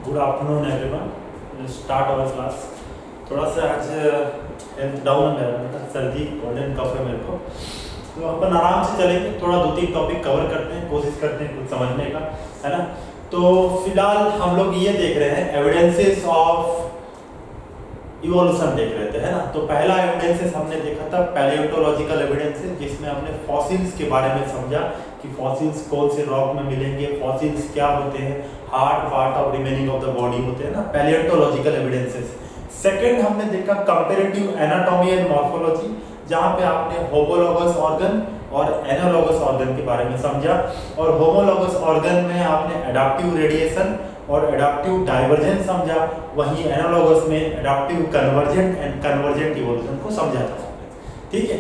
Good afternoon everyone. Start our class. थोड़ा सा आज हेल्थ डाउन है मेरा, सर्दी कोल्ड एंड कफ है मेरे को, तो अपन आराम से चलेंगे। थोड़ा 2-3 टॉपिक कवर करते हैं, कोशिश करते हैं कुछ समझने का, है ना। तो फिलहाल हम लोग ये देख रहे हैं एविडेंसेस ऑफ इवोल्यूशन देख रहे थे, है ना। तो पहला एविडेंसेस हमने देखा था पैलियोंटोलॉजिकल एविडेंसेस, जिसमें हमने फॉसिल्स के बारे में समझा कि फॉसिल्स कौन से रॉक में मिलेंगे, फॉसिल्स क्या होते हैं, hard part of remaining of the body होते हैं ना, पैलियोंटोलॉजिकल एविडेंसेस। सेकंड हमने देखा कंपैरेटिव एनाटॉमी एंड मॉर्फोलॉजी, जहां पे आपने होमोलॉगस ऑर्गन और एनालॉगस ऑर्गन के बारे में समझा। और होमोलॉगस ऑर्गन में आपने एडाप्टिव रेडिएशन और एडाप्टिव डाइवर्जेंस समझा, वहीं एनालॉगस में adaptive convergent and convergent evolution को समझा था। ठीक है,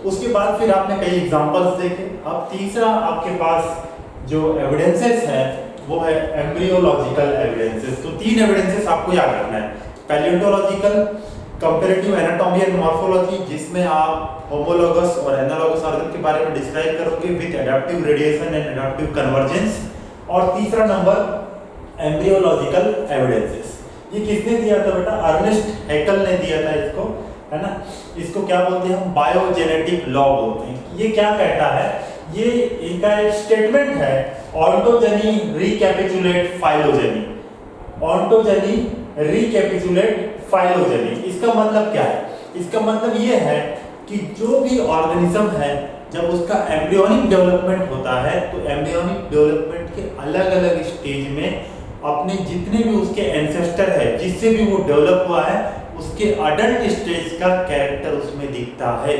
उसके बाद फिर आपने कई एग्जांपल्स देखे। अब तीसरा आपके पास जो एविडेंसेस है वो है एम्ब्रियोलॉजिकल एविडेंसेस। तो 3 एविडेंसेस आपको याद रखना है, palaeontological, comparative anatomy and morphology, जिसमें आप होमोलॉगस और एनालॉगस ऑर्गन के बारे में डिस्क्राइब करोगे with adaptive radiation and adaptive convergence. और तीसरा नंबर एम्ब्रियोलॉजिकल एविडेंसेस। ये किसने दिया था बेटा? अर्नेस्ट हैकेल ने दिया था इसको, है ना। इसको क्या बोलते हैं हम? बायोजेनेटिक लॉ बोलते हैं। ये क्या कहता है? ये इनका एक स्टेटमेंट है, ontogeny recapitulate phylogeny. Ontogeny recapitulate phylogeny, इसका मतलब क्या है? इसका मतलब ये है कि जो भी ऑर्गेनिज्म है, जब उसका एम्ब्रियोनिक डेवलपमेंट होता है तो एम्ब्रियोनिक डेवलपमेंट के अलग अलग स्टेज में अपने जितने भी उसके एंसेस्टर है, जिससे भी वो डेवलप हुआ है, उसके अडल्ट स्टेज का कैरेक्टर उसमें दिखता है।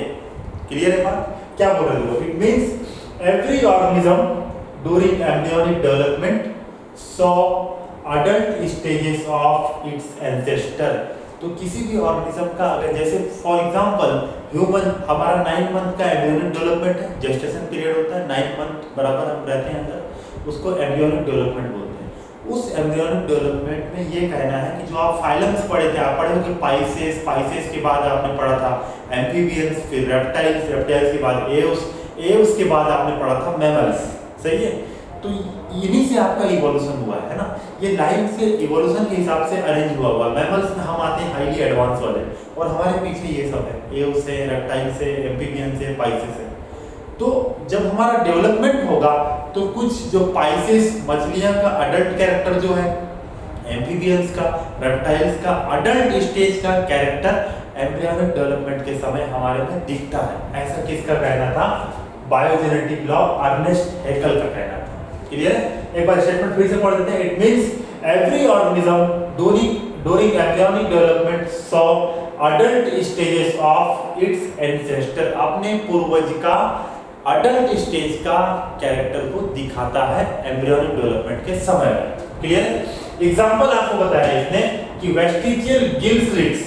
क्लियर है बात? क्या बोल रहे हो? It means every organism during embryonic development saw adult stages of its ancestor. तो किसी भी ऑर्गेनिज्म का अगर जैसे फॉर एग्जांपल ह्यूमन, हमारा 9 मंथ का एम्ब्रियोनिक डेवलपमेंट है, जेस्टेशन पीरियड होता है 9 मंथ बराबर हम रहते हैं अंदर, उसको एम्ब्रियोनिक डेवलपमेंट बोलते हैं। उस एम्ब्रियोनिक डेवलपमेंट में ये कहना है कि जो आप फाइलम्स पढ़े थे, आप पढ़े हो कि पाइसेस, पाइसेस के बाद आपने पढ़ा था एम्फीबियंस, फिर रेप्टाइल्स, रेप्टाइल्स के बाद एव्स, एव्स के बाद आपने पढ़ा था मैमल्स। सही है? तो इन्हीं से आपका इवोल्यूशन हुआ है ना। ये लाइन से इवोल्यूशन के हिसाब से अरेंज हुआ। मैमल्स में हम आते हैं हाईली एडवांस वाले, और हमारे पीछे ये सब है, एव्स से, रेप्टाइल्स से, एम्फीबियंस से, पाइसेस से। तो जब हमारा डेवलपमेंट होगा तो कुछ जो पाइसेस मछलियां का अडल्ट कैरेक्टर जो है, एम्फीबियंस का, रेप्टाइल्स का अडल्ट स्टेज का कैरेक्टर एम्ब्रियोनिक डेवलपमेंट के समय हमारे में दिखता है। ऐसा किसका कहना था? बायोजेनेटिक लॉ अर्नेस्ट हैकेल का कहना था। क्लियर है? एक बार स्टेटमेंट फिर से पढ़ देते हैं। It means every organism during embryonic development saw adult stages of its ancestor. अपने पूर्वज का अडल्ट स्टेज का कैरेक्टर को दिखाता है एम्ब्रियोनिक डेवलपमेंट के समय में। क्लियर है? एग्जांपल आपको बताया इसने कि vestigial gill slits,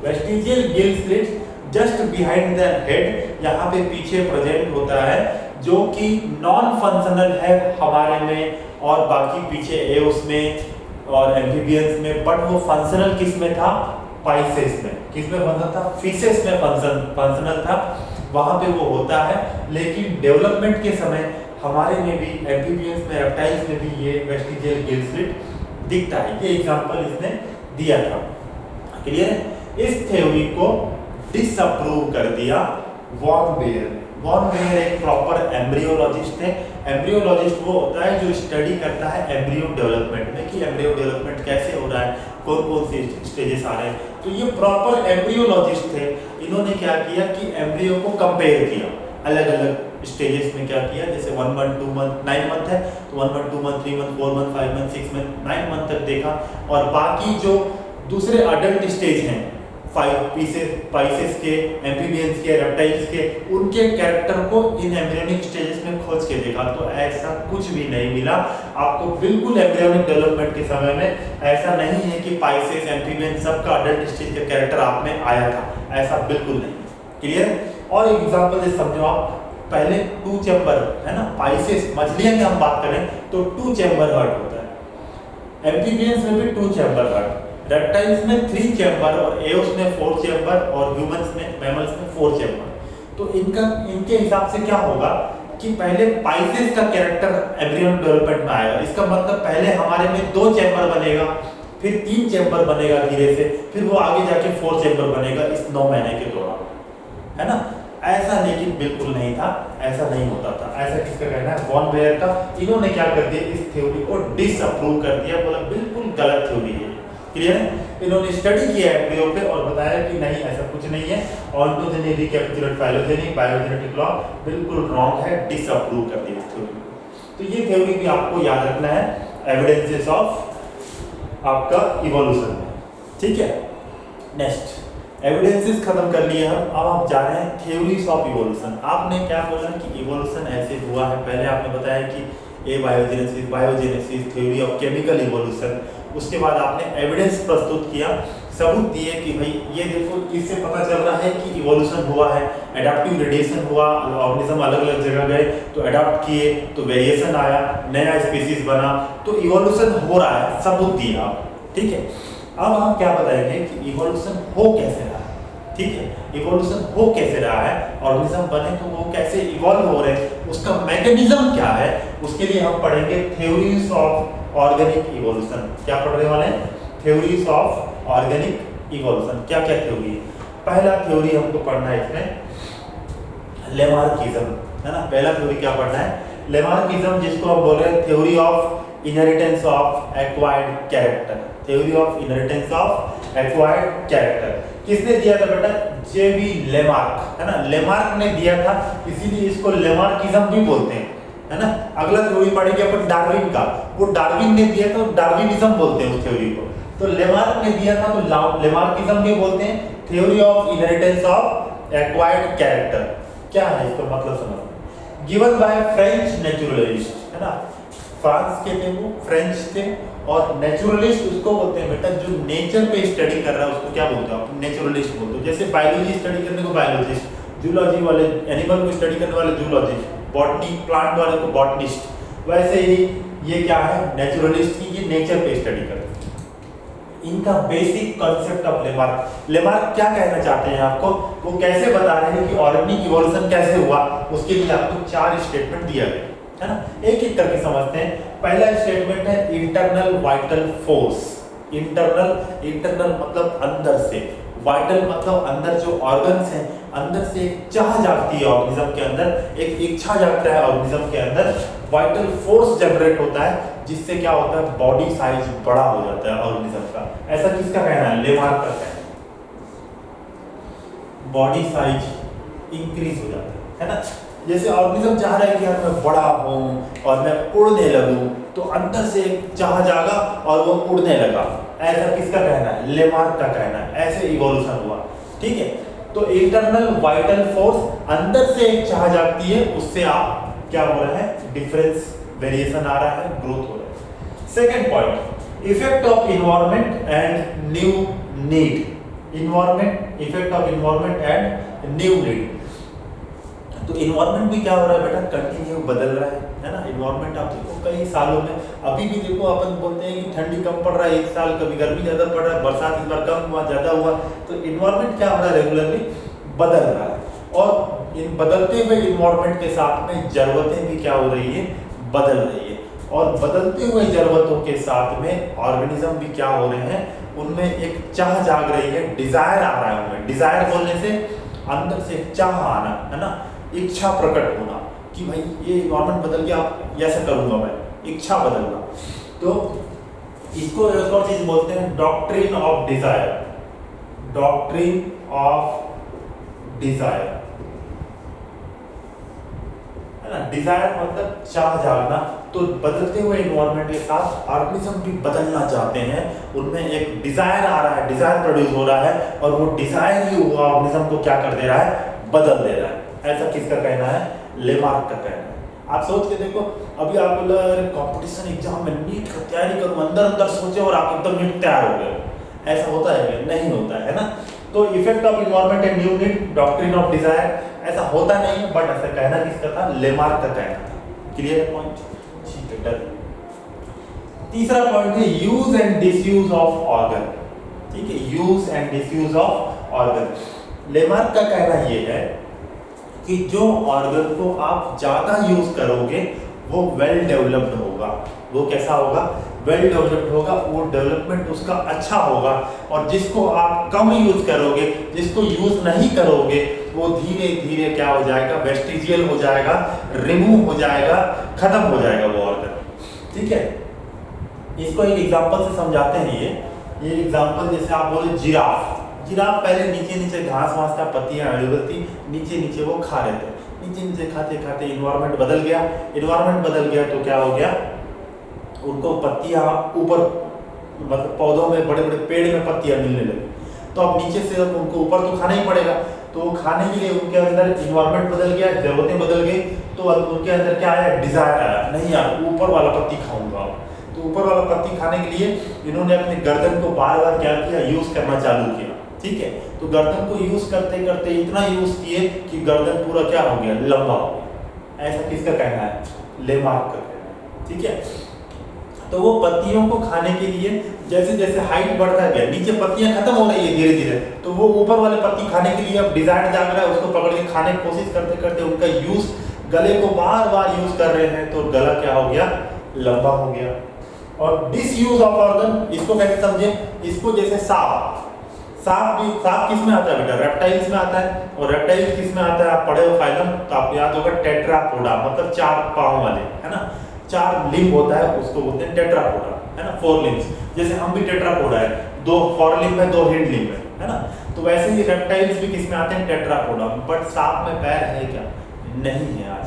vestigial gill slits just behind the head, यहाँ पे पीछे प्रेजेंट होता है, जो कि नॉन फंक्शनल है हमारे में और बाकी पीछे एव्स में और एम्फीबियंस में, बट वो फंक्शनल किस में था? पाइसेस में। किस में बनता था? फिशेस में फंक्शनल था, वहां पे वो होता है। लेकिन डेवलपमेंट के समय हमारे में भी, एम्फीबियंस में, रेप्टाइल्स में भी ये वेस्टिजियल गिल स्लिट दिखता है। ये एग्जांपल इसने दिया था। क्लियर है? इस थ्योरी को डिसअप्रूव कर दिया वॉन बेयर। वॉन बेयर एक प्रॉपर एम्ब्रियोलॉजिस्ट है। एम्ब्रियोलॉजिस्ट वो होता है जो स्टडी करता है एम्ब्रियो डेवलपमेंट में कि एम्ब्रियो डेवलपमेंट कैसे हो रहा है, कौन कौन से स्टेजेस आ रहे हैं। तो ये प्रॉपर एम्ब्रियोलॉजिस्ट थे। इन्होंने क्या किया कि एम्ब्रियो को कंपेयर किया अलग अलग स्टेजेस में। क्या किया? जैसे 1 मंथ, 2 मंथ, 9 मंथ है तो 1 month, 2 month, 3 month, 4 month, 5 month, 6 month, 9 month तक देखा। और बाकी जो दूसरे अडल्ट स्टेज हैं, 5 पीसेस, पाइसेस के, एम्फीबियंस के, रेप्टाइल्स के, उनके कैरेक्टर को इन एम्ब्रियोनिक स्टेजेस में खोज के देखा, तो ऐसा कुछ भी नहीं मिला आपको। बिल्कुल एम्ब्रियोनिक डेवलपमेंट के समय में ऐसा नहीं है कि पाइसेस, एम्फीबियंस सबका अडल्ट स्टेज का कैरेक्टर आप में आया था, ऐसा बिल्कुल नहीं। क्लियर? और एक एग्जांपल से समझो आप। पहले 2 चैम्बर है ना, पाइसेस, मछलियां की हम बात करें तो 2 चैम्बर हार्ट होता है, एम्फीबियंस में भी 2 चैम्बर हार्ट, रेप्टाइल्स में 3 चैम्बर और एव्स में 4 चैम्बर और ह्यूमंस में, मैमल्स में 4 चैम्बर। तो इनके हिसाब से क्या होगा कि पहले पाइसेस का कैरेक्टर एम्ब्रियोनिक डेवलपमेंट में आएगा। इसका मतलब पहले हमारे में 2 चैम्बर बनेगा, फिर 3 चैम्बर बनेगा धीरे से, फिर वो आगे जाके 4 चैम्बर बनेगा इस 9 महीने के दौरान, है ना। ऐसा लेकिन बिल्कुल नहीं था, ऐसा नहीं होता था। ऐसा किसका कहना है? वॉन बेयर का। इन्होंने क्या कर दिया, इस थ्योरी को डिसअप्रूव कर दिया, बोला बिल्कुल गलत थ्योरी है। क्लियर है? इन्होंने स्टडी किया एम्ब्रियो पे और बताया कि नहीं ऐसा कुछ नहीं है, ऑन्टोजेनिक रिकैपिचुलेट फाइलोजेनिक बायोजेनेटिक लॉ बिल्कुल रॉन्ग है, डिसअप्रूव कर दिया इस थ्योरी को। तो ये थ्योरी भी आपको याद रखना है एविडेंसेस ऑफ आपका इवोल्यूशन में, ठीक है। नेक्स्ट एविडेंसेस खत्म कर लिए हम, अब आप जा रहे हैं थ्योरीज ऑफ इवोल्यूशन। आपने क्या बोला कि इवोल्यूशन ऐसे हुआ है, पहले आपने बताया कि biogenesis, theory of chemical evolution, उसके बाद आपने एविडेंस प्रस्तुत किया, सबूत दिए कि भाई ये देखो इससे पता चल रहा है कि इवोल्यूशन हुआ है, एडाप्टिव रेडिएशन हुआ, ऑर्गेनिज्म अलग अलग जगह गए तो अडाप्ट किए तो वेरिएशन आया, नया स्पीसीज बना, तो इवोल्यूशन हो रहा है, सबूत दिया आप, ठीक है। अब हम क्या बताएंगे कि इवोल्यूशन हो कैसे रहा है, ठीक है। इवोल्यूशन हो कैसे रहा है, ऑर्गेनिज्म बने तो वो कैसे इवॉल्व हो रहे हैं, उसका मैकेनिज्म क्या है, उसके लिए हम पढ़ेंगे थ्योरीज ऑफ ऑर्गेनिक इवोल्यूशन। क्या पढ़ने वाले हैं? Theories of organic evolution. क्या क्या थ्योरी है? पहला थ्योरी हमको पढ़ना है इसमें लेमार्किज्म, है ना। पहला थ्योरी क्या पढ़ना है? लेमार्किज्म, जिसको हम बोल रहे हैं theory of inheritance of acquired character. Theory of inheritance of acquired character किसने दिया था बेटा? जेबी लेमार्क, है ना। लेमार्क ने दिया था, इसीलिए इसको लेमार्किज्म भी बोलते हैं, है ना। अगला थ्योरी पढ़ेंगे अपन डार्विन का, वो डार्विन ने दिया था, डार्विनिज्म बोलते हैं उस थ्योरी को। तो लेमार्क ने दिया था तो लेमार्किज्म भी बोलते हैं। Theory of inheritance of acquired character क्या है, इसका मतलब समझ। गिवन बाय फ्रेंच नेचुरलिस्ट, है ना। फ्रांस के थे वो, फ्रेंच थे, और नेचुरलिस्ट उसको बोलते हैं बेटा जो नेचर पे स्टडी कर रहा है, उसको क्या बोलते हैं आप? नेचुरलिस्ट बोलते हो। जैसे बायोलॉजी स्टडी करने को बायोलॉजिस्ट, जूलॉजी वाले एनिमल को स्टडी करने वाले जूलॉजिस्ट, बॉटनी प्लांट वाले को बॉटनिस्ट, वैसे ही ये क्या है? नेचुरलिस्ट की, ये नेचर पे स्टडी करते हैं। इनका basic concept of Lamarck, Lamarck क्या कहना चाहते हैं आपको, वो कैसे बता रहे हैं कि ऑर्गेनिक इवोल्यूशन कैसे हुआ, उसके लिए आपको 4 स्टेटमेंट दिया गया है ना। एक एक करके समझते हैं। पहला स्टेटमेंट है इंटरनल वाइटल फोर्स। इंटरनल मतलब अंदर से, वाइटल मतलब अंदर जो ऑर्गन्स हैं, अंदर से एक चाह जागती है ऑर्गेनिज्म के अंदर, एक इच्छा जागता है ऑर्गेनिज्म के अंदर, वाइटल फोर्स जनरेट होता है, जिससे क्या होता है? बॉडी साइज बड़ा हो जाता है ऑर्गेनिज्म का। ऐसा किसका कहना है? लेमार्क का कहना है। बॉडी साइज इंक्रीज हो जाता है ना। जैसे ऑर्गेनिज्म चाह रहा है कि यार मैं बड़ा हूं और मैं उड़ने लगूं, तो अंदर से एक चाह जागा और वो उड़ने लगा। ऐसा किसका कहना है? लेमार्क का कहना है। ऐसे इवोल्यूशन हुआ, ठीक है। तो इंटरनल वाइटल फोर्स, अंदर से एक चाह जागती है, उससे आप क्या हो रहा है? डिफरेंस, वेरिएशन आ रहा है, ग्रोथ हो रहा है। Second point, effect of environment and new need. Environment, effect of environment and new need. तो इन्वायरमेंट भी क्या हो रहा है बेटा? कंटिन्यू बदल रहा है ना। इन्वायरमेंट आप देखो कई सालों में, अभी भी देखो अपन बोलते हैं कि ठंडी कम पड़ रहा है एक साल, कभी गर्मी ज्यादा पड़ रहा है, बरसात इस बार कम हुआ, ज्यादा हुआ। तो इन्वायरमेंट क्या हो रहा है? रेगुलरली बदल रहा है, और इन बदलते हुए इन्वायरमेंट के साथ में जरूरतें भी क्या हो रही है? बदल रही है। और बदलते हुए जरूरतों के साथ में ऑर्गेनिज्म भी क्या हो रहे हैं? उनमें एक चाह जाग रही है, डिजायर आ रहा है उनमें। डिजायर बोलने से अंदर से चाह आना, है ना, इच्छा प्रकट होना कि भाई ये इन्वायरमेंट बदल गया, ऐसा करूंगा मैं, इच्छा बदलना। तो इसको एक और चीज बोलते हैं doctrine of desire. Doctrine of desire, है ना। डिजायर मतलब चाह जागना। तो बदलते हुए इन्वायरमेंट के साथ ऑर्गेनिज्म भी बदलना चाहते हैं, उनमें एक डिजायर आ रहा है, डिजायर प्रोड्यूस हो रहा है, और वो डिजायर ही ऑर्गेनिज्म को क्या कर दे रहा है? बदल दे रहा है। ऐसा किसका कहना है? लेमार्क का कहना है। आप सोच के देखो, अभी आप बोला अरे कंपटीशन एग्जाम में नीट का तैयारी करूं, अंदर अंदर सोचे और आप एकदम नीट तैयार हो गए, ऐसा होता है क्या? नहीं होता है ना। तो effect of environment and new need, doctrine of desire, ऐसा होता नहीं है, बट ऐसा कहना किसका था? लेमार्क का कहना था। क्लियर है पॉइंट? ठीक है, डन। तीसरा पॉइंट है use and disuse of organ. ठीक है, use and disuse of organ. Lamarck का कहना यह है कि जो ऑर्गन को आप ज़्यादा यूज़ करोगे वो वेल डेवलप्ड होगा। वो कैसा होगा? वेल डेवलप्ड होगा, वो डेवलपमेंट उसका अच्छा होगा। और जिसको आप कम यूज़ करोगे, जिसको यूज़ नहीं करोगे, वो धीरे धीरे क्या हो जाएगा? वेस्टिजियल हो जाएगा, रिमूव हो जाएगा, खत्म हो जाएगा वो ऑर्गन। ठीक है, इसको एक एग्जांपल से समझाते हैं। ये एग्जांपल जैसे आप बोले जिराफ पहले नीचे नीचे घास वास का पत्तियां अवेलेबल थी, नीचे नीचे वो खा रहे थे, नीचे नीचे खाते खाते इन्वायरमेंट बदल गया तो क्या हो गया? उनको पत्तियां ऊपर, मतलब पौधों में, बड़े बड़े पेड़ में पत्तियां मिलने लगी। तो अब नीचे से उनको ऊपर तो खाना ही पड़ेगा, तो खाने के लिए उनके अंदर इन्वायरमेंट बदल गया, जरूरतें बदल गई। तो उनके अंदर क्या आया? डिजायर आया, नहीं यार ऊपर वाला पत्ती खाऊंगा। तो ऊपर वाला पत्ती खाने के लिए इन्होंने अपने गर्दन को बार बार क्या किया? यूज करना चालू किया। ठीक है, तो गर्दन को यूज करते करते इतना यूज किए कि गर्दन पूरा क्या हो गया? लंबा हो गया। ऐसा किसका कहना है? लेमार्क का कहना है। ठीक है, तो वो पत्तियों को खाने के लिए जैसे जैसे हाइट बढ़ता गया, नीचे पत्तियां खत्म हो रही है धीरे धीरे, तो वो ऊपर वाले पत्ती खाने के लिए अब डिजायर जाग रहा है, उसको पकड़ के खाने की कोशिश करते करते उनका यूज, गले को बार बार यूज कर रहे हैं, तो गला क्या हो गया? लंबा हो गया। और डिसयूज ऑफ ऑर्गन, इसको कैसे समझे? इसको जैसे सांप किस में आता है बेटा? रेप्टाइल्स में आता है। और रेप्टाइल्स किस में आता है? आप पढ़े हो फाइलम, तो आपको याद होगा टेट्रापोडा, मतलब 4 पांव वाले, है ना, 4 लिम्ब होता है, उसको बोलते हैं टेट्रापोडा, है ना, 4 लिम्ब्स। जैसे हम भी टेट्रापोडा है, 2 फॉर लिम्ब है, 2 हिंड लिम्ब है ना। तो वैसे ही रेप्टाइल्स भी किस में आते हैं? टेट्रापोडा। बट सांप में पैर है क्या? नहीं है आज,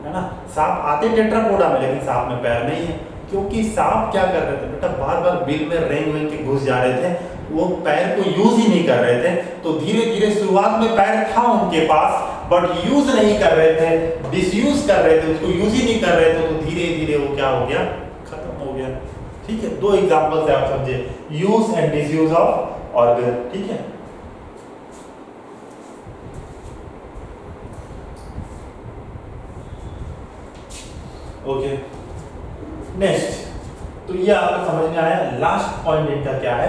है ना। सांप आते टेट्रापोडा में, लेकिन सांप में पैर नहीं है, क्योंकि सांप क्या कर रहे थे बेटा? बार बार बिल में रेंग के घुस जा रहे थे, वो पैर को यूज ही नहीं कर रहे थे। तो धीरे धीरे शुरुआत में पैर था उनके पास, बट यूज नहीं कर रहे थे, डिसयूज कर रहे थे, उसको यूज ही नहीं कर रहे थे, तो धीरे धीरे वो क्या हो गया? खत्म हो गया। ठीक है, 2 एग्जांपल से आप समझे, use and disuse of organ. ठीक है, ओके, नेक्स्ट, तो ये आपको समझ में आया। लास्ट पॉइंट इनका क्या है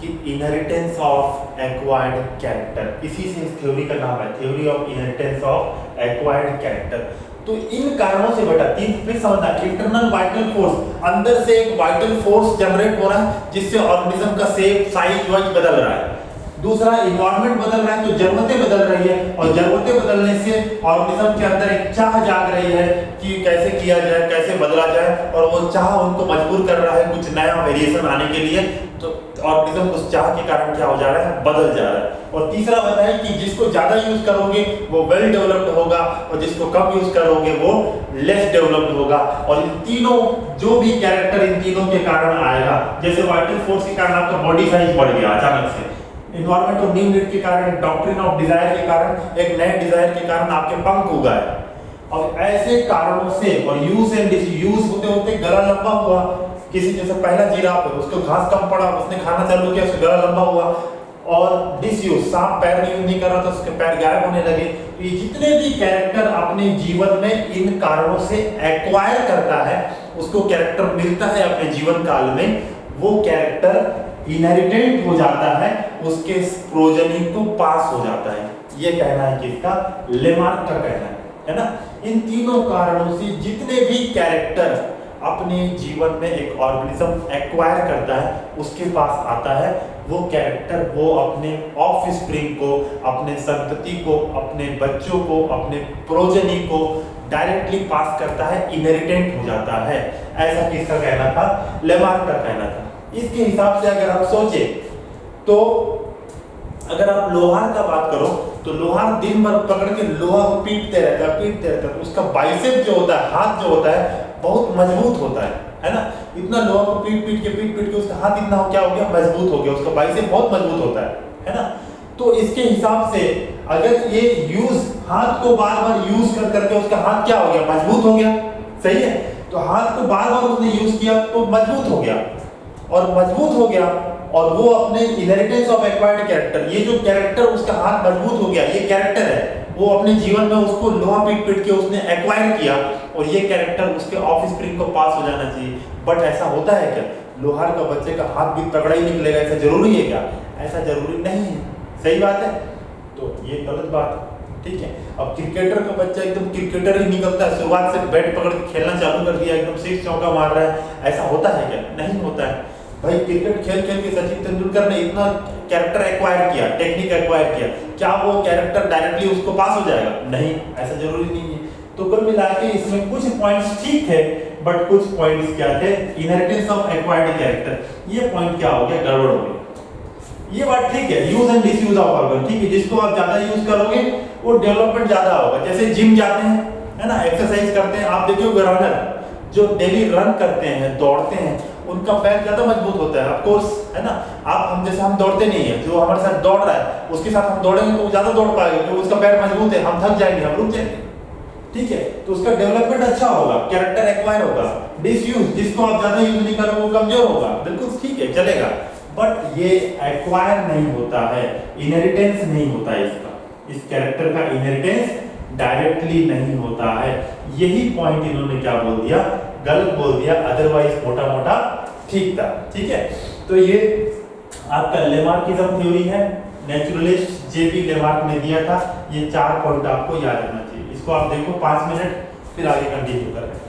कि इनहेरिटेंस ऑफ एक्वायर्ड कैरेक्टर। इसी से इस थ्योरी का नाम है theory of inheritance of acquired character. तो इन कारणों से बेटा फिर समझना, इंटरनल वाइटल फोर्स, अंदर से एक वाइटल फोर्स जनरेट हो रहा है, जिससे ऑर्गेनिज्म का शेप, साइज वाइज बदल रहा है। दूसरा, इन्वायरमेंट बदल रहा है, तो जरूरतें बदल रही है, और जरूरतें बदलने से ऑर्गेनिज्म के अंदर एक चाह जाग रही है कि कैसे किया जाए, कैसे बदला जाए, और वो चाह उनको मजबूर कर रहा है कुछ नया वेरिएशन आने के लिए। तो ऑर्गेनिज्म उस चाह के कारण क्या हो जा रहा है? बदल जा रहा है। और तीसरा बताया कि जिसको ज्यादा यूज करोगे वो वेल डेवलप्ड होगा, और जिसको कम यूज करोगे वो लेस डेवलप्ड होगा। और इन तीनों, जो भी कैरेक्टर इन तीनों के कारण आएगा, जैसे वाइटल फोर्स के कारण आपका बॉडी साइज बढ़ गया अचानक से, इन्वायरमेंट और न्यू नीड के कारण, डॉक्ट्रिन ऑफ डिजायर के कारण, एक नए डिजायर के कारण आपके पंख उगाए। और ऐसे कारणों से, और यूज एंड डिसयूज होते होते गला लंबा हुआ। किसी जैसे पहला जिराफ है, उसको घास कम पड़ा, उसने खाना चालू किया, उसका गला लंबा हुआ। और डिसयूज, सांप पैर नहीं कर रहा था, उसके पैर गायब होने लगे। तो ये जितने भी कैरेक्टर अपने जीवन में इन कारणों से एक्वायर करता है, उसको कैरेक्टर मिलता है अपने जीवन काल में, वो कैरेक्टर इनहेरिटेंट हो जाता है, उसके प्रोजनी को पास हो जाता है। ये कहना है किसका? लेमार्क का कहना है ना। इन तीनों कारणों से जितने भी कैरेक्टर अपने जीवन में एक ऑर्गेनिज्म एक्वायर करता है, उसके पास आता है, वो कैरेक्टर वो अपने ऑफस्प्रिंग को, अपने संतति को, अपने बच्चों को, अपने प्रोजनी को डायरेक्टली पास करता है, इनहेरिटेंट हो जाता है। ऐसा किसका कहना था? लेमार्क का कहना था। इसके हिसाब से अगर आप सोचे, तो अगर आप लोहार का बात करो, तो लोहार दिन भर पकड़ के लोहा को पीटते रहता है, तो उसका बाइसेप जो होता है, हाथ जो होता है, बहुत मजबूत होता है ना। इतना लोहा को पीट पीट के उसका हाथ इतना क्या हो गया? मजबूत हो गया, उसका बाइसेप बहुत मजबूत होता है ना। तो इसके हिसाब से अगर ये यूज, हाथ को बार बार यूज कर करके उसका हाथ क्या हो गया? मजबूत हो गया, सही है। तो हाथ को बार बार उसने यूज किया तो मजबूत हो गया, और मजबूत हो गया, और वो अपने इनहेरिटेंस ऑफ एक्वायर्ड कैरेक्टर, ये जो कैरेक्टर उसका हाथ मजबूत हो गया, ये कैरेक्टर है, वो अपने जीवन में उसको लोहा पीट पीट के उसने एक्वायर किया, और ये कैरेक्टर उसके ऑफस्प्रिंग को पास हो जाना चाहिए। बट ऐसा होता है क्या? लोहार का बच्चे का हाथ भी तगड़ा ही निकलेगा, ऐसा जरूरी है क्या? ऐसा जरूरी नहीं है, सही बात है। तो ये गलत बात है। ठीक है। अब क्रिकेटर का बच्चा एकदम क्रिकेटर ही निकलता है, शुरुआत से बैट पकड़ के खेलना चालू कर दिया, एकदम 6 चौका मार रहा है, ऐसा होता है क्या? नहीं होता है भाई। क्रिकेट खेल खेल के सचिन तेंदुलकर ने इतना कैरेक्टर एक्वायर किया, टेक्निक एक्वायर किया, क्या वो कैरेक्टर डायरेक्टली उसको पास हो जाएगा? नहीं, ऐसा जरूरी नहीं है। तो कुल मिला के इसमें कुछ पॉइंट्स ठीक थे, बट कुछ पॉइंट्स क्या थे? इनहेरिटेंस ऑफ एक्वायर्ड कैरेक्टर, ये पॉइंट क्या हो गया? गड़बड़ हो गया। ये बात ठीक है, use and disuse of organ, ठीक है, जिसको आप ज्यादा यूज करोगे वो डेवलपमेंट ज्यादा होगा। जैसे जिम जाते हैं, है ना, एक्सरसाइज करते हैं, आप देखिए रनर जो डेली रन करते हैं, दौड़ते हैं, उनका पैर ज्यादा मजबूत होता है, ऑफ कोर्स, है ना। आप हम जैसे हम दौड़ते नहीं है, जो हमारे साथ दौड़ रहा है उसके साथ हम दौड़ेंगे तो वो ज्यादा दौड़ पाएगा, क्योंकि उसका पैर मजबूत है, हम थक जाएंगे, हम रुक जाएंगे, ठीक है। तो उसका डेवलपमेंट अच्छा होगा, कैरेक्टर एक्वायर होगा। डिसयूज, जिसको आप ज्यादा यूज नहीं करोगे वो कमजोर होगा, बिल्कुल ठीक है, चलेगा, बट ये एक्वायर नहीं होता है, इनहेरिटेंस नहीं होता है इसका, इस कैरेक्टर का इनहेरिटेंस डायरेक्टली नहीं होता है। यही पॉइंट इन्होंने क्या बोल दिया? गलत बोल दिया, अदरवाइज मोटा मोटा ठीक था, ठीक है। तो ये आपका लेमार्किज्म थ्योरी है, नेचुरलिस्ट जेपी लेमार्क ने दिया था। ये 4 पॉइंट आपको याद रखना चाहिए। इसको आप देखो 5 मिनट, फिर आगे कंटिन्यू करें।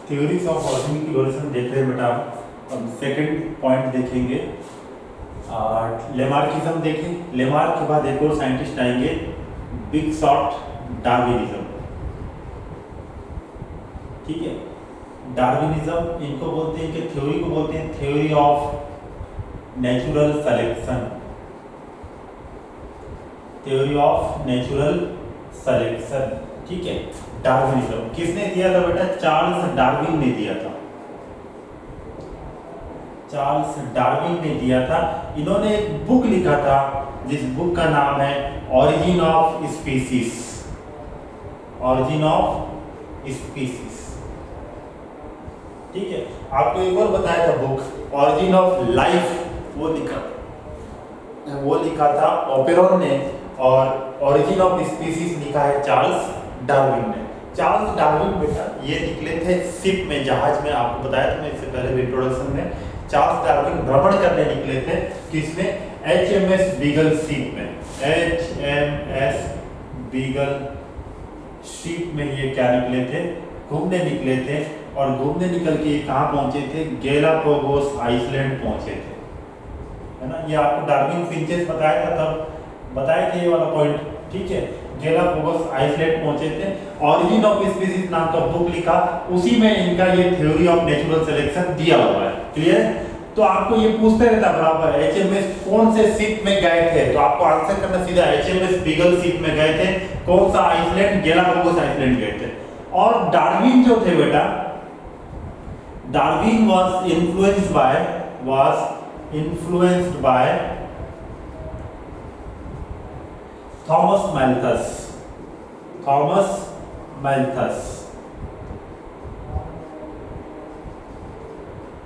थ्योरीज ऑफ ऑर्गेनिक इवोल्यूशन देख रहे हैं बेटा। अब सेकंड पॉइंट देखेंगे, लेमार्किज्म देखें। लेमार्क के बाद एक और साइंटिस्ट आएंगे, बिग शॉट डार्विनिज्म। ठीक है, डार्विनिज्म इनको बोलते हैं कि थ्योरी को बोलते हैं theory of natural selection. Theory of natural selection, ठीक है। डार्विनिज्म किसने दिया था बेटा? चार्ल्स डार्विन ने दिया था। चार्ल्स डार्विन ने दिया था। इन्होंने एक बुक लिखा था जिस बुक का नाम है origin of species. Origin of species, ठीक है। आपको एक और बताया था बुक ऑरिजिन ऑफ लाइफ, वो लिखा था ओपेरॉन ने, और ऑरिजिन ऑफ स्पीसीज लिखा है चार्ल्स डार्विन ने। चार्ल्स डार्विन बेटा ये निकले थे शिप में, जहाज में। आपको बताया था मैं इससे पहले इंट्रोडक्शन में। चार्ल्स डार्विन भ्रमण करने निकले थे किसमें? HMS बीगल शिप में। HMS बीगल शिप में ये क्या निकले थे? घूमने निकले थे। और घूमने निकल के ये कहाँ पहुंचे थे? गैलापागोस आइसलैंड पहुंचे थे, है ना। ये आपको डार्विन फिंचेस बताया था, तब बताए थे ये वाला पॉइंट, ठीक है। गैलापागोस आइसलैंड पहुंचे थे। ऑरिजिन ऑफ स्पीसीज नाम का बुक लिखा, उसी में इनका ये थ्योरी ऑफ नेचुरल सिलेक्शन दिया हुआ है। क्लियर? तो आपको ये पूछते रहता बराबर HMS कौन से शिप में गए थे, तो आपको आंसर करना सीधा HMS बीगल शिप में गए थे। कौन सा आइसलैंड? गैलापागोस आइसलैंड गए थे। और डार्विन जो थे बेटा, Darwin was influenced by Thomas Malthus. Thomas Malthus,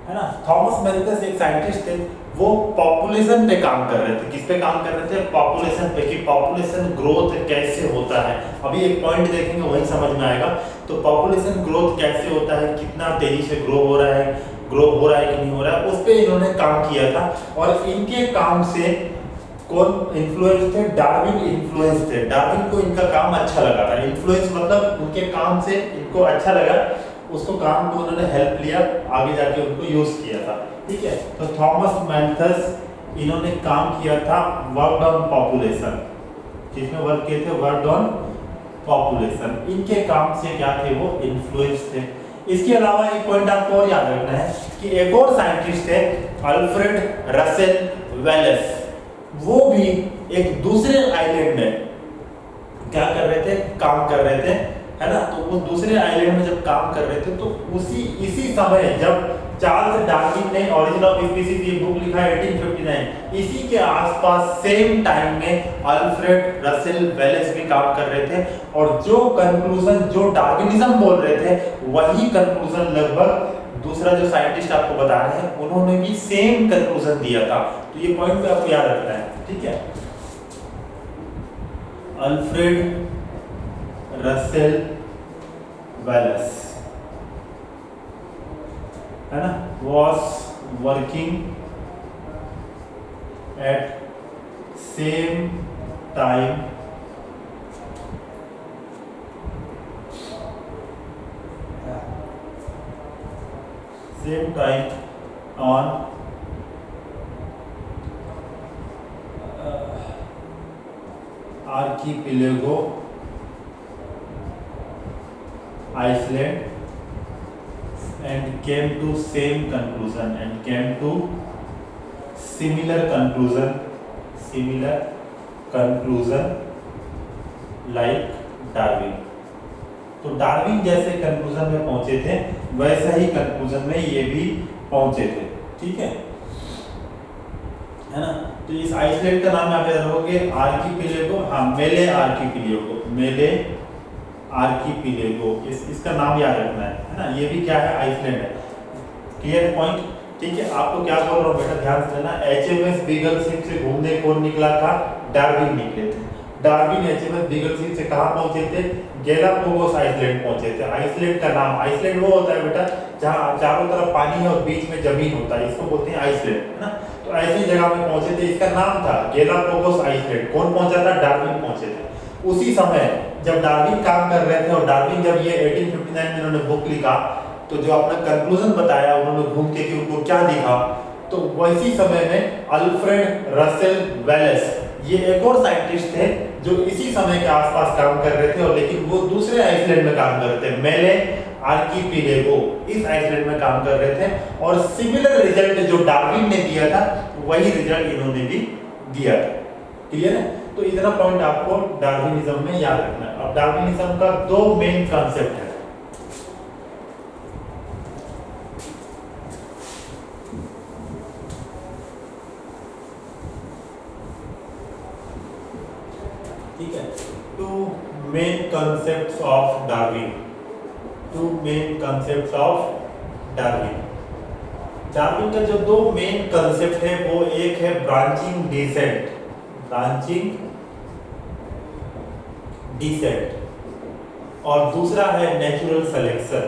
है ना। थॉमस मैल्थस एक साइंटिस्ट थे, वो पॉपुलेशन पे काम कर रहे थे। किस पे काम कर रहे थे? पॉपुलेशन पे, कि पॉपुलेशन ग्रोथ कैसे होता है। अभी एक पॉइंट देखेंगे वही समझ में आएगा। तो पॉपुलेशन ग्रोथ कैसे होता है, कितना तेजी से ग्रो हो रहा है कि नहीं हो रहा है, उस पे इन्होंने काम किया था। और इनके काम से कौन इन्फ्लुएंस थे? डार्विन इन्फ्लुएंस थे। डार्विन को इनका काम अच्छा लगा था। इन्फ्लुएंस मतलब उनके काम से इनको अच्छा लगा, उसको काम को उन्होंने हेल्प लिया, आगे जाके उनको यूज किया था, ठीक है। तो थॉमस मैल्थस इन्होंने काम किया था वर्क ऑन पॉपुलेशन। जिसमें वर्क किए थे वर्क ऑन पॉपुलेशन। इनके काम से क्या थे? वो इन्फ्लुएंस थे। इसके अलावा एक पॉइंट आपको और याद रखना है कि एक और साइंटिस्ट थे अल्फ्रेड रसेल वेलेस। वो भी एक दूसरे आइलैंड में क्या कर रहे थे? काम कर रहे थे, है ना। तो वो दूसरे आइलैंड में जब काम कर रहे थे, तो इसी समय जब चार्ल्स डार्विन ने ऑरिजिन ऑफ स्पीसीज ये बुक लिखा है 1859, इसी के आसपास सेम टाइम में अल्फ्रेड रसेल वेलेस भी काम कर रहे थे। और जो कंक्लूजन जो डार्विनिज्म बोल रहे थे, वही कंक्लूजन लगभग दूसरा जो साइंटिस्ट आपको बता रहे हैं, उन्होंने भी सेम कंक्लूजन दिया था। तो ये पॉइंट पे आपको याद रखना है, ठीक है। अल्फ्रेड रसेल वेलेस, है ना, was working at same time on archipelago Iceland and came to same conclusion and came to similar conclusion like Darwin. तो डार्विन जैसे कंक्लूजन में पहुंचे थे, वैसा ही कंक्लूजन में ये भी पहुंचे थे, ठीक है ना। तो इस आइसलैंड का नाम आप याद रखोगे आर्किपेलागो, हाँ मेले आर्किपेलागो, इसका नाम याद रखना है ना। ये भी क्या है? आइसलैंड है। क्लियर पॉइंट, ठीक है। आपको क्या बोल रहा हूँ बेटा, ध्यान से लेना। HMS बीगल शिप से घूमने कौन निकला था? डार्विन निकले थे। डार्विन HMS बीगल शिप से कहाँ पहुंचे थे? गैलापागोस आइसलैंड पहुंचे थे। आइसलैंड का नाम, आइसलैंड वो होता है बेटा जहाँ चारों तरफ पानी है और बीच में जमीन होता है, इसको बोलते हैं आइसलैंड, है ना। तो ऐसी जगह में पहुंचे थे, इसका नाम था गैलापागोस आइसलैंड। कौन पहुंचा था? डार्विन पहुंचे थे। उसी समय जब डार्विन काम कर रहे थे, और डार्विन जब ये 1859 में इन्होंने बुक लिखा, तो जो अपना कंक्लूजन बताया उन्होंने घूम के कि उनको क्या दिखा, तो वैसी समय में अल्फ्रेड रसेल वेलेस, ये एक और साइंटिस्ट थे जो इसी समय के आसपास काम कर रहे थे, और लेकिन वो दूसरे आइसलैंड में काम कर रहे थे, मेले आर्किपिलेगो, इस आइसलैंड में काम कर रहे थे, और सिमिलर रिजल्ट जो डार्विन ने दिया था वही रिजल्ट इन्होंने भी दिया था। क्लियर है? तो इतना पॉइंट आपको डार्विनिज्म में याद रखना है। अब डार्विनिज्म का दो मेन कॉन्सेप्ट है। ठीक है, two main concepts of Darwin, two main concepts of Darwin. Darwin का जो दो मेन कॉन्सेप्ट है वो एक है ब्रांचिंग डिसेंट, ब्रांचिंग डिसेंट, और दूसरा है नेचुरल सिलेक्शन,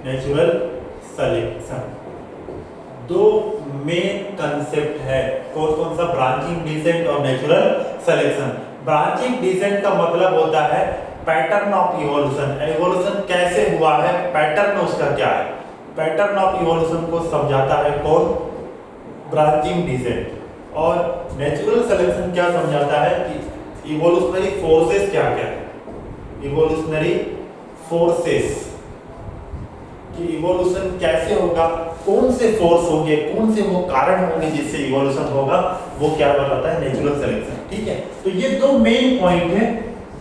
नेचुरल सिलेक्शन। दो मेन कंसेप्ट है, कौन कौन सा? ब्रांचिंग डिसेंट और नेचुरल सिलेक्शन। ब्रांचिंग डिसेंट का मतलब होता है पैटर्न ऑफ इवोल्यूशन, इवोल्यूशन कैसे हुआ है, पैटर्न उसका क्या है, पैटर्न ऑफ इवोल्यूशन को समझाता है कौन? Branching descent. और नेचुरल सिलेक्शन क्या समझाता है कि इवोल्यूशनरी फोर्सेस क्या क्या है, इवोल्यूशनरी फोर्सेस, कि इवोल्यूशन कैसे होगा, कौन से फोर्स होंगे, कौन से वो कारण होंगे जिससे इवोल्यूशन होगा, वो क्या बताता है? Natural selection. ठीक है, तो ये दो मेन पॉइंट है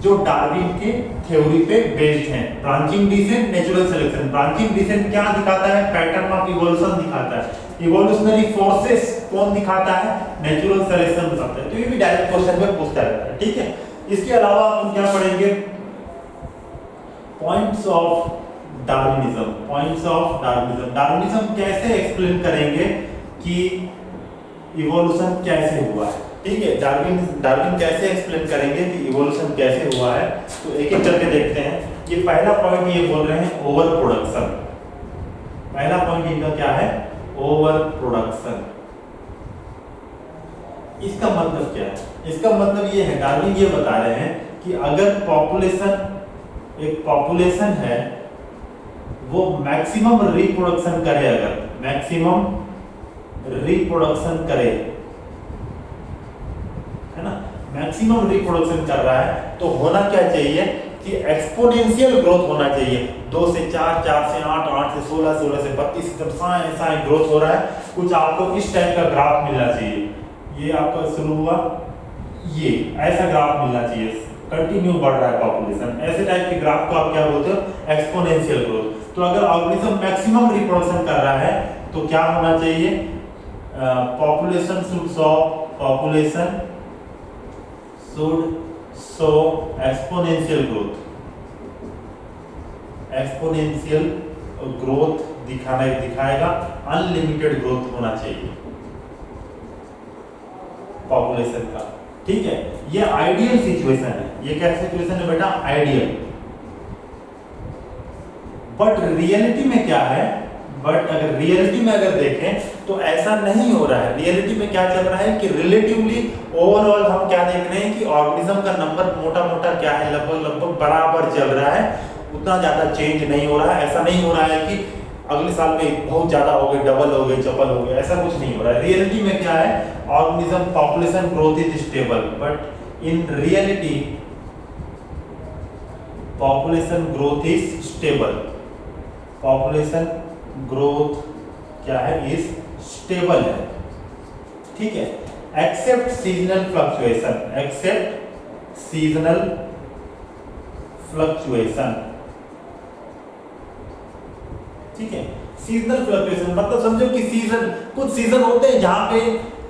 जो डार्विन के थ्योरी पे बेस्ड हैं, branching descent, natural selection. Branching descent क्या दिखाता है? पैटर्न ऑफ इवोल्यूशन दिखाता है। इवोल्यूशनरी फोर्सेस कौन दिखाता है? नेचुरल सिलेक्शन बताता है। तो ये भी डायरेक्ट क्वेश्चन में पूछता है। ठीक है, इसके अलावा हम क्या पढ़ेंगे? Points of Darwinism, points of Darwinism. Darwinism कैसे एक्सप्लेन करेंगे कि इवोल्यूशन कैसे हुआ है। ठीक है, डार्विन कैसे एक्सप्लेन करेंगे कि इवोल्यूशन कैसे हुआ है, तो एक एक करके देखते हैं। ये पहला पॉइंट ये बोल रहे हैं ओवर प्रोडक्शन। पहला पॉइंट इनका क्या है? Over production. इसका मतलब क्या है? इसका मतलब ये है, डार्विन ये बता रहे हैं कि अगर पॉपुलेशन, एक पॉपुलेशन है वो मैक्सिमम रिप्रोडक्शन करे, अगर मैक्सिमम रिप्रोडक्शन करे, है ना, मैक्सिमम रिप्रोडक्शन कर रहा है, तो होना क्या चाहिए कि एक्सपोनेंशियल ग्रोथ होना चाहिए। 2 से 4, 4 से 8, 8 से 16, 16 से 32, एकदम साए ग्रोथ हो रहा है। कुछ आपको इस टाइप का ग्राफ मिलना चाहिए। ये आपका शुरू हुआ, ये ऐसा ग्राफ मिलना चाहिए, कंटिन्यू बढ़ रहा है पॉपुलेशन, ऐसे टाइप के ग्राफ को आप क्या बोलते हो? Exponential growth. तो अगर ऑर्गेनिज्म मैक्सिमम रिप्रोडक्शन कर रहा है तो क्या होना चाहिए? Population should show exponential growth, exponential growth दिखाएगा, अनलिमिटेड ग्रोथ होना चाहिए पॉपुलेशन का। ठीक है, ये आइडियल सिचुएशन है। ये क्या सिचुएशन है बेटा? आइडियल। बट रियलिटी में क्या है? बट अगर रियलिटी में अगर देखें तो ऐसा नहीं हो रहा है। रियलिटी में क्या चल रहा है कि रिलेटिवली ओवरऑल हम क्या देख रहे हैं कि ऑर्गेनिज्म का नंबर मोटा मोटा क्या है, लगभग बराबर चल रहा है, उतना ज्यादा चेंज नहीं हो रहा है। ऐसा नहीं हो रहा है कि अगले साल में बहुत ज्यादा हो गए, डबल हो गए, ट्रिपल हो गए, ऐसा कुछ नहीं हो रहा है। रियलिटी में क्या है? Organism population growth is stable, but in reality population growth is stable, population growth क्या है? इज स्टेबल है। ठीक है, except seasonal fluctuation, except seasonal fluctuation. ठीक है, सीजनल फ्लक्चुएशन मतलब समझो कि सीजन, कुछ सीजन होते हैं जहां पे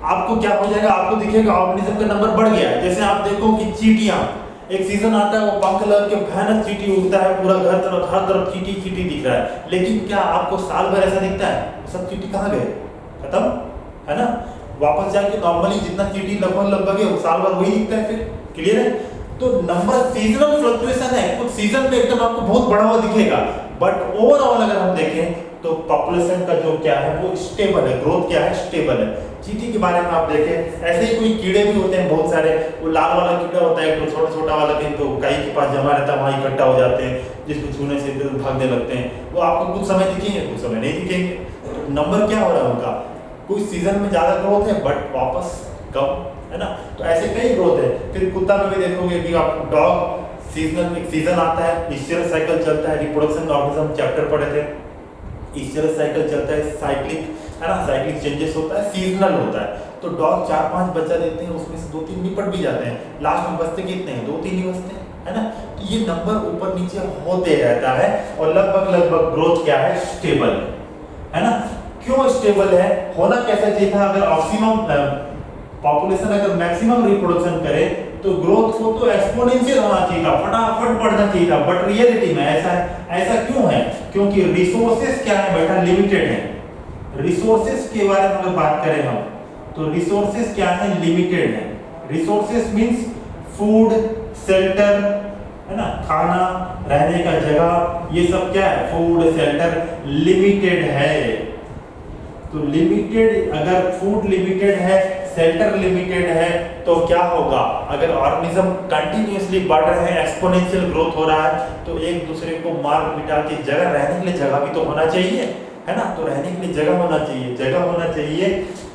आपको क्या हो जाएगा, आपको दिखेगा ऑर्गेनिज्म का नंबर बढ़ गया है। जैसे आप देखो कि चींटियां, एक सीजन आता है वो पंख लग के भयानक चींटी उड़ता है, पूरा घर तरफ हर तरफ चींटी चींटी दिख रहा है, लेकिन क्या आपको साल भर ऐसा दिखता है? सब चींटी कहाँ गए? खत्म, है ना? वापस जाके नॉर्मली जितना चींटी लगभग है वो साल भर वही दिखता है फिर। क्लियर है? तो नंबर सीजनल फ्लक्चुएशन है, कुछ सीजन में एकदम आपको बहुत बढ़ा हुआ दिखेगा, बट ओवरऑल अगर हम देखें तो पॉपुलेशन का जो क्या है वो स्टेबल है, ग्रोथ क्या है स्टेबल है। चींटी के बारे में आप देखें, ऐसे ही कोई कीड़े भी होते हैं बहुत सारे, वो लाल वाला कीड़ा होता है तो छोटा छोटा वाला कहीं तो कई के पास जमा रहता है, वहाँ इकट्ठा हो जाते हैं, जिसको छूने से भागने लगते हैं। वो आपको कुछ समय दिखेंगे, कुछ समय नहीं दिखेंगे। तो नंबर क्या हो रहा है उनका, कोई सीजन में ज्यादा ग्रोथ है बट वापस कम, है ना। तो ऐसे कई ग्रोथ है। फिर कुत्ता में भी देखोगे कि आप डॉग सीजनल, एक सीजन आता है, ईस्टर साइकिल चलता है, रिप्रोडक्शन ऑर्गेनिज्म चैप्टर पढ़े थे, ईस्टर साइकिल चलता है, साइक्लिक, है ना, साइक्लिक चेंजेस होता है, सीजनल होता है। तो डॉग 4-5 बच्चा देते हैं, उसमें से 2-3 निपट भी जाते हैं, लास्ट में बचते कितने हैं, 2-3 ही बचते हैं, है ना। तो ये नंबर ऊपर नीचे होते रहता है और लगभग ग्रोथ क्या है स्टेबल है ना। क्यों स्टेबल है, होना कैसा चाहिए था, अगर ऑप्टिमम पॉपुलेशन अगर मैक्सिमम रिप्रोडक्शन करे तो ग्रोथ को तो एक्सपोनेंशियल होना चाहिए था, फटाफट बढ़ना चाहिए था, बट रियलिटी में ऐसा है। ऐसा क्यों है, क्योंकि रिसोर्सेज क्या है बेटा, लिमिटेड है। रिसोर्सेज के बारे में अगर बात करें हम तो रिसोर्सेज क्या है, लिमिटेड है। रिसोर्सेज मींस फूड, शेल्टर, है ना, खाना, रहने का जगह, ये सब क्या है, फूड, शेल्टर लिमिटेड है। तो लिमिटेड, अगर फूड लिमिटेड है, शेल्टर लिमिटेड है, तो क्या होगा, अगर ऑर्गेनिज्म कंटिन्यूअसली बढ़ रहे हैं, एक्सपोनेंशियल ग्रोथ हो रहा है, तो एक दूसरे को मार मिटा के जगह, रहने के लिए जगह भी तो होना चाहिए, है ना। तो रहने के लिए जगह होना चाहिए, जगह होना चाहिए,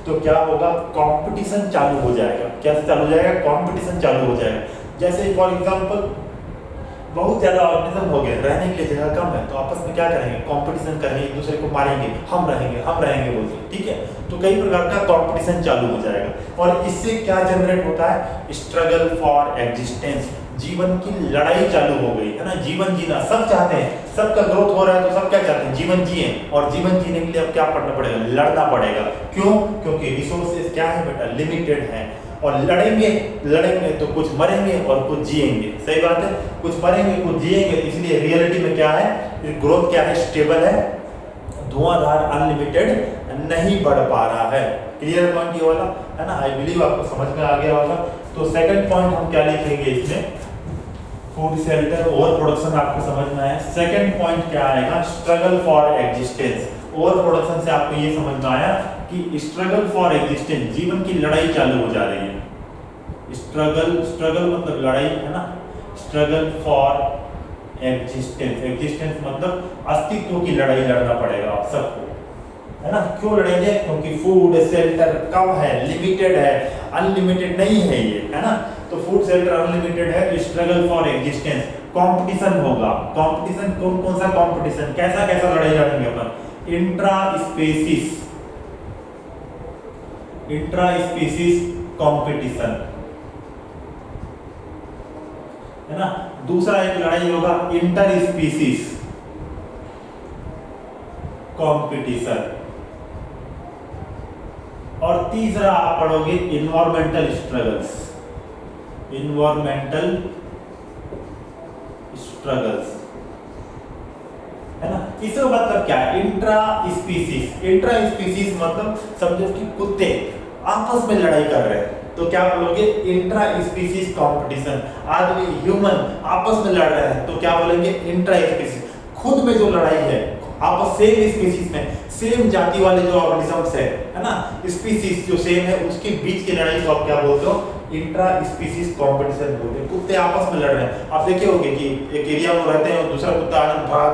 तो क्या होगा, कंपटीशन चालू हो जाएगा। क्या चालू हो जाएगा, कंपटीशन चालू हो जाएगा। जैसे फॉर एग्जांपल बहुत ज्यादा ऑर्गेनिज्म हो गए, रहने के लिए जगह कम है, तो आपस में क्या करेंगे, कंपटीशन करेंगे, एक दूसरे को मारेंगे, हम रहेंगे बोलते, ठीक है। तो कई प्रकार का कंपटीशन चालू हो जाएगा और इससे क्या जनरेट होता है, स्ट्रगल फॉर एग्जिस्टेंस, जीवन की लड़ाई चालू हो गई, है ना। जीवन जीना सब चाहते हैं, सबका ग्रोथ हो रहा है तो सब क्या चाहते हैं, जीवन जिए, और जीवन जीने के लिए अब क्या पढ़ना पड़ेगा, लड़ना पड़ेगा। क्यों, क्योंकि रिसोर्सेज क्या है बेटा, लिमिटेड है, और लड़ेंगे तो कुछ मरेंगे और कुछ जिएंगे, सही बात है, कुछ मरेंगे कुछ जिएंगे। इसलिए रियलिटी में क्या है, ग्रोथ क्या है, स्टेबल है, धुआंधार अनलिमिटेड नहीं बढ़ पा रहा है। क्लियर पॉइंट ये वाला, है ना। आई बिलीव आपको समझ में आ गया होगा। तो सेकंड पॉइंट हम क्या लिखेंगे इसमें, फूड, शेल्टर, ओवर प्रोडक्शन आपको समझ में आया। सेकंड पॉइंट क्या आएगा, struggle for existence. Over production से आपको ये समझ में आया कि स्ट्रगल फॉर एग्जिस्टेंस, जीवन की लड़ाई चालू हो जा रही है। स्ट्रगल मतलब लड़ाई, है ना। स्ट्रगल फॉर एग्जिस्टेंस मतलब अस्तित्व की लड़ाई लड़ना पड़ेगा आप सबको, है ना। क्यों लड़ेंगे, क्योंकि फूड, शेल्टर कम है, लिमिटेड है, अनलिमिटेड नहीं है ये, है ना। तो फूड, शेल्टर अनलिमिटेड है, तो स्ट्रगल फॉर एग्जिस्टेंस, कंपटीशन होगा। कंपटीशन कौन सा कंपटीशन, कैसा लड़ाई लड़ेंगे अपन, इंट्रा स्पीसीज कंपटीशन, है ना। दूसरा एक लड़ाई होगा इंटर स्पीसीज कंपटीशन, और तीसरा आप पढ़ोगे इन्वायरमेंटल स्ट्रगल्स, है ना। इसका मतलब क्या है, इंट्रा स्पीसीज मतलब समझो कि कुत्ते आपस में लड़ाई कर रहे हैं, तो क्या बोलोगे, इंट्रा स्पीसीज कंपटीशन। आदमी, ह्यूमन आपस में लड़ रहे हैं, तो क्या बोलेंगे, इंट्रा स्पीसीज। खुद में जो लड़ाई है आपस, सेम स्पीसीज में, सेम जाति वाले जो ऑर्गेनिजम्स है ना, स्पीसीज जो सेम है, उसके बीच की लड़ाई को आप क्या बोलते हो, इंट्रा स्पीसीज कंपटीशन बोलते हैं। कुत्ते आपस में लड़ रहे हैं, आप देखे होंगे कि एक एरिया में रहते हैं और दूसरा कुत्ता आनंद भाग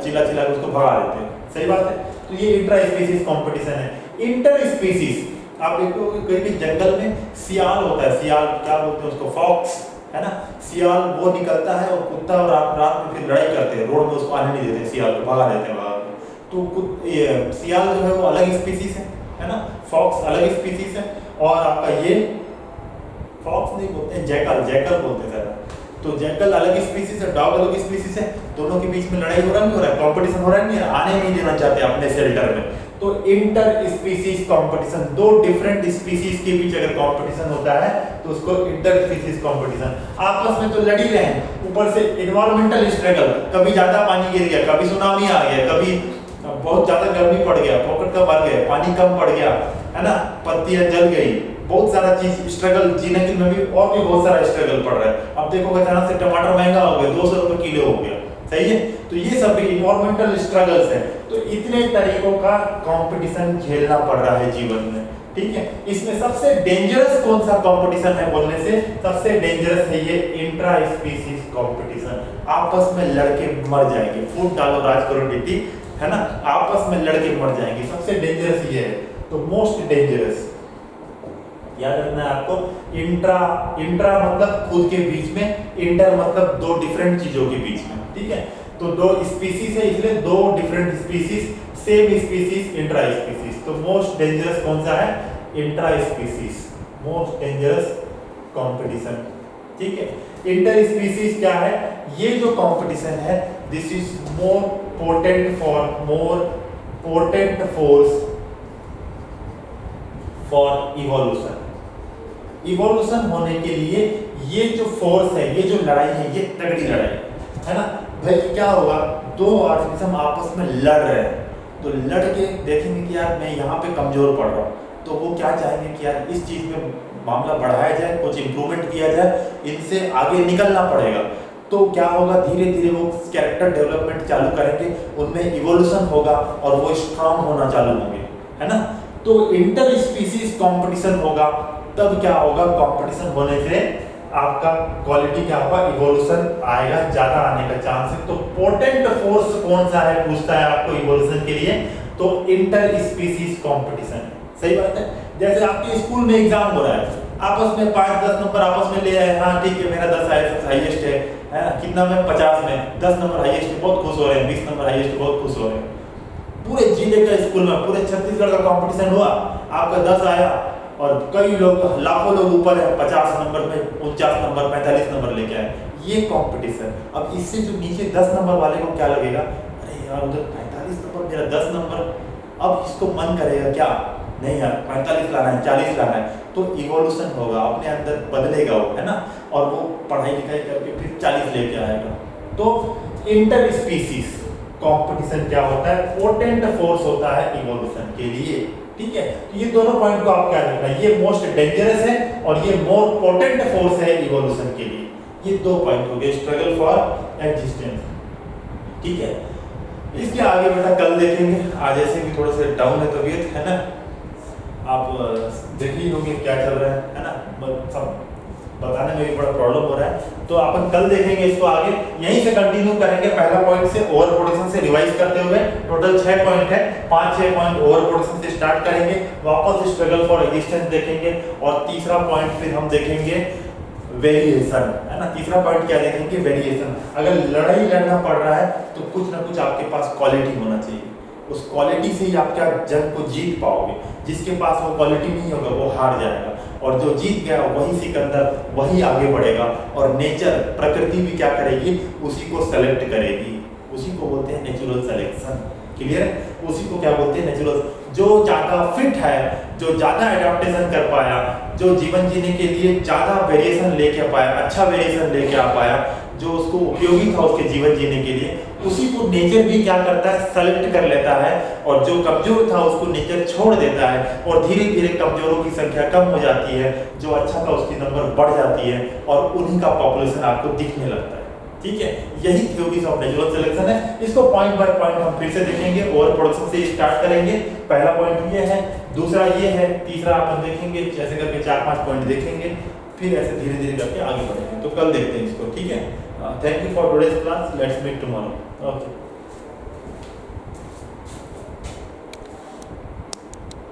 चिल्ला के उसको भगा देते हैं, सही बात है। तो ये इंट्रा स्पीसीज कंपटीशन है। इंटर स्पीसीज, आप देखोगे कहीं जंगल में सियाल होता है, सियाल क्या बोलते हैं उसको, फॉक्स, है ना। सियाल वो निकलता है और कुत्ता और रात में फिर लड़ाई करते हैं, रोड में उसको आने नहीं देते, सियाल को भगा देते हैं वहां। तो ये सियाल जो है वो अलग स्पीसीज है ना, फॉक्स अलग स्पीसीज है, और आपका ये फॉक्स नहीं बोलते हैं, जैकल बोलते हैं ज़रा। तो जैकल अलग स्पीसीज है, डॉग अलग स्पीसीज है, दोनों के बीच में लड़ाई हो रहा नहीं हो रहा है, कंपटीशन हो रहा नहीं है, आने नहीं देना चाहते अपने शेल्टर में। तो इंटर स्पीसीज कंपटीशन, दो डिफरेंट स्पीसीज के बीच अगर कंपटीशन होता है तो उसको इंटर स्पीसीज कंपटीशन। आपस में तो लड़ ही रहे हैं, ऊपर से एनवायरमेंटल स्ट्रगल, कभी ज्यादा पानी गिर गया, कभी सुनामी आ गया, कभी बहुत ज्यादा गर्मी पड़ गया, पॉकेट कम बढ़ गया, पानी कम पड़ गया, है ना, पत्तियां जल गई, बहुत सारा चीज स्ट्रगल, जीने के में भी और भी बहुत सारा स्ट्रगल पड़ रहा है। अब देखो अचानक से टमाटर महंगा हो गया, 200 रुपए किलो हो गया, सही है। तो ये सब भी इन्वायरमेंटल स्ट्रगल्स है। तो इतने तरीकों का कंपटीशन झेलना पड़ रहा है जीवन में, ठीक है। इसमें सबसे डेंजरस कौन सा कंपटीशन है बोलने से, सबसे डेंजरस है ये इंट्रा स्पीसीज कंपटीशन। आपस में लड़के मर जाएंगे, फूट डालो राज करो डीटी, है ना, आपस में लड़के मर जाएंगे, सबसे डेंजरस ये है। तो मोस्ट डेंजरस याद रखना है आपको, इंट्रा मतलब खुद के बीच में, इंटर मतलब दो डिफरेंट चीजों के बीच में, ठीक है। तो दो स्पीसीज है, इसलिए दो different species, same species, intra species. तो मोस्ट डेंजरस कौन सा है, intra species, most dangerous competition, ठीक है। इंटर स्पीसीज क्या है, ये जो कंपटीशन है, this is more potent force for evolution. Evolution होने के लिए ये जो फोर्स है, ये जो लड़ाई है, ये तगड़ी लड़ाई है ना भाई। क्या होगा, दो ऑर्गेनिज्म आपस में लड़ रहे हैं, तो लड़ के देखेंगे कि यार मैं यहाँ पे कमजोर पड़ रहा हूँ, तो वो क्या चाहेंगे कि यार इस चीज में मामला बढ़ाया जाए, कुछ इंप्रूवमेंट किया जाए, इनसे आगे निकलना पड़ेगा। तो क्या होगा, धीरे धीरे वो कैरेक्टर डेवलपमेंट चालू करेंगे, उनमें इवोल्यूशन होगा और वो स्ट्रांग होना चालू होंगे, है ना। तो इंटर स्पीसीज कंपटीशन होगा, तब क्या होगा, कंपटीशन होने से आपका क्वालिटी क्या होगा, इवोल्यूशन आएगा, ज्यादा आने का चांस है। तो पोटेंट फोर्स कौन सा है पूछता है आपको इवोल्यूशन के लिए, तो इंटर स्पीसीज कंपटीशन। सही बात है। जैसे आपके स्कूल में एग्जाम हो रहा है, आपस में 5-10 नंबर आपस में ले आए, हाँ ठीक है मेरा 10 हाईएस्ट है ना, कितना में 50 में 10 नंबर हाईएस्ट है, बहुत खुश हो रहे हैं, 20 नंबर हाईएस्ट, बहुत खुश हो रहे हैं। पूरे जिले का स्कूल में, पूरे छत्तीसगढ़ का कंपटीशन हुआ, आपका 10 आया और कई लोग, लाखों लोग ऊपर है, 50 नंबर में 49 नंबर 45 नंबर लेके आए, ये कंपटीशन। अब इससे जो नीचे 10 नंबर वाले को क्या लगेगा, अरे यार उधर 45 नंबर, मेरा 10 नंबर, अब इसको मन करेगा क्या, नहीं यार 45 लाना है, 40 लाना है, तो इवोल्यूशन होगा, अपने अंदर बदलेगा वो, है ना, और वो पढ़ाई लिखाई करके फिर 40 लेके आएगा। तो इंटर स्पीसीज कंपटीशन क्या होता है, पोटेंट फोर्स होता है इवोल्यूशन के लिए, ठीक है। तो ये दोनों पॉइंट को आप क्या रखना है, ये मोस्ट डेंजरस है और ये मोर पोटेंट फोर्स है इवोल्यूशन के लिए। ये दो पॉइंट हो गए, स्ट्रगल फॉर एग्जिस्टेंस, ठीक है। इसके आगे बेटा कल देखेंगे, आज ऐसे भी थोड़ा सा डाउन है तबीयत, है ना, आप देख ही होंगे क्या चल रहा है ना, सब बताने में भी बड़ा प्रॉब्लम हो रहा है। तो अपन कल देखेंगे इसको आगे, यहीं से कंटिन्यू करेंगे, पहला पॉइंट से ओवर प्रोडक्शन से रिवाइज करते हुए। टोटल 6 पॉइंट है, 5-6 पॉइंट ओवर प्रोडक्शन से स्टार्ट करेंगे, वापस स्ट्रगल फॉर एग्जिस्टेंस देखेंगे, और तीसरा पॉइंट फिर हम देखेंगे वेरिएशन, है ना। तीसरा पॉइंट क्या देखेंगे, वेरिएशन। अगर लड़ाई लड़ना पड़ रहा है तो कुछ ना कुछ आपके पास क्वालिटी होना चाहिए, उस क्वालिटी से ही आप क्या जंग को जीत पाओगे। जिसके पास वो क्वालिटी नहीं होगा वो हार जाएगा, और जो जीत गया वही सिकंदर, वही आगे बढ़ेगा। और नेचर, प्रकृति भी क्या करेगी, उसी को सेलेक्ट करेगी, उसी को बोलते हैं नेचुरल सिलेक्शन। क्लियर है, उसी को क्या बोलते हैं, नेचुरल। जो ज्यादा फिट है, जो ज्यादा एडाप्टेशन कर पाया, जो जीवन जीने के लिए ज्यादा वेरिएशन लेके पाया, अच्छा वेरिएशन लेके आ पाया, जो उसको उपयोगी था उसके जीवन जीने के लिए, उसी को नेचर भी क्या करता है, सेलेक्ट कर लेता है। और जो कमजोर था उसको नेचर छोड़ देता है, और धीरे धीरे कमजोरों की संख्या कम हो जाती है, जो अच्छा था उसकी नंबर बढ़ जाती है, और उन्हीं का पॉपुलेशन आपको दिखने लगता है। ठीक है, यही थ्योरीज ऑफ नेचुरल सिलेक्शन है। इसको पॉइंट बाय पॉइंट हम फिर से देखेंगे, ओवर प्रोडक्शन से स्टार्ट करेंगे। पहला पॉइंट ये है, दूसरा ये है, तीसरा अपन देखेंगे, जैसे करके 4-5 पॉइंट देखेंगे, फिर ऐसे धीरे धीरे करके आगे बढ़ेंगे। तो कल देखते हैं इसको, ठीक है। Thank you for today's class, let's meet tomorrow. Okay.